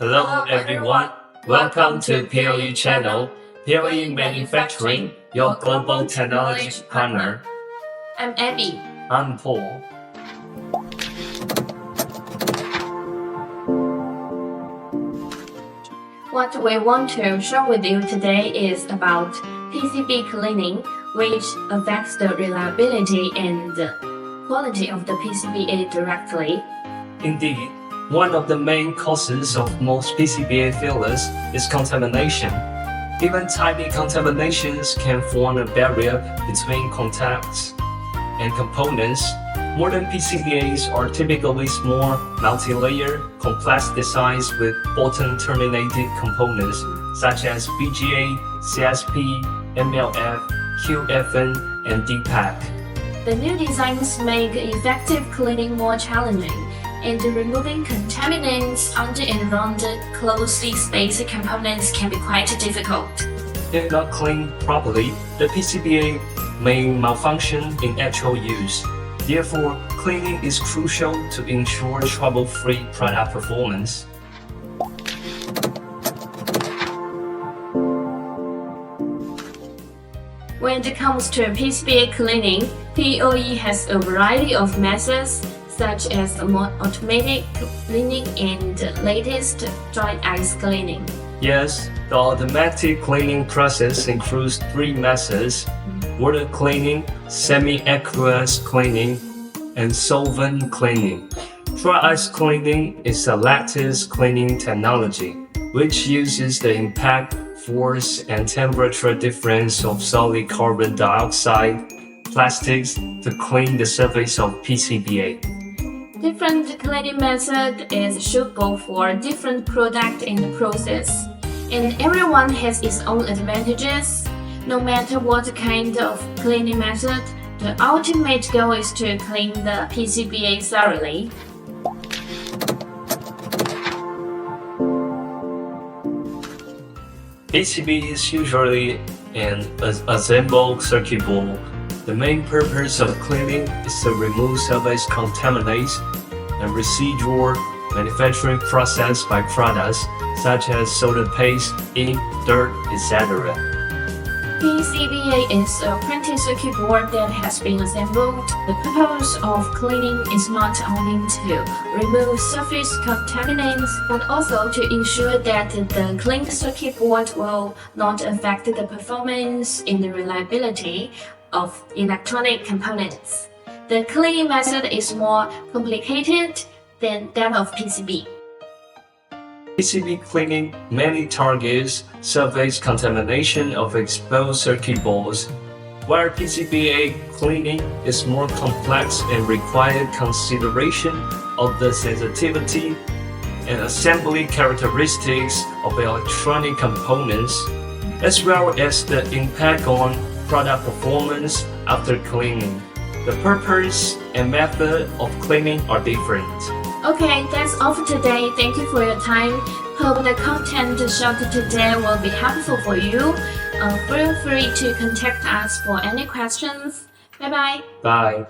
Hello everyone, welcome to POE channel, POE Manufacturing, your global technology partner. I'm Abby. I'm Paul. What we want to share with you today is about PCB cleaning, which affects the reliability and quality of the PCBA directly. Indeed, one of the main causes of most PCBA failures is contamination. Even tiny contaminations can form a barrier between contacts and components. Modern PCBAs are typically small, multi-layer, complex designs with bottom-terminated components such as BGA, CSP, MLF, QFN, and DPAC. The new designs make effective cleaning more challenging, and removing contaminants under and around closely spaced components can be quite difficult. If not cleaned properly, the PCBA may malfunction in actual use. Therefore, cleaning is crucial to ensure trouble-free product performance. When it comes to PCBA cleaning, POE has a variety of methods such as more automatic cleaning and the latest dry ice cleaning. Yes, the automatic cleaning process includes three methods: water cleaning, semi-aqueous cleaning, and solvent cleaning. Dry ice cleaning is a lattice cleaning technology, which uses the impact, force, and temperature difference of solid carbon dioxide plastics to clean the surface of PCBA. Different cleaning method is suitable for different product in the process, and everyone has its own advantages. No matter what kind of cleaning method, the ultimate goal is to clean the PCBA thoroughly. PCB is usually an assembled circuit board. The main purpose of cleaning is to remove surface contaminants and residual manufacturing process byproducts such as soda paste, ink, dirt, etc. PCBA is a printed circuit board that has been assembled. The purpose of cleaning is not only to remove surface contaminants, but also to ensure that the cleaned circuit board will not affect the performance and the reliability of electronic components. The cleaning method is more complicated than that of PCB. PCB cleaning mainly targets surface contamination of exposed circuit boards, while PCBA cleaning is more complex and requires consideration of the sensitivity and assembly characteristics of electronic components, as well as the impact on product performance after cleaning. The purpose and method of cleaning are different. Okay, that's all for today. Thank you for your time. Hope the content shared today will be helpful for you. Feel free to contact us for any questions. Bye-bye. Bye.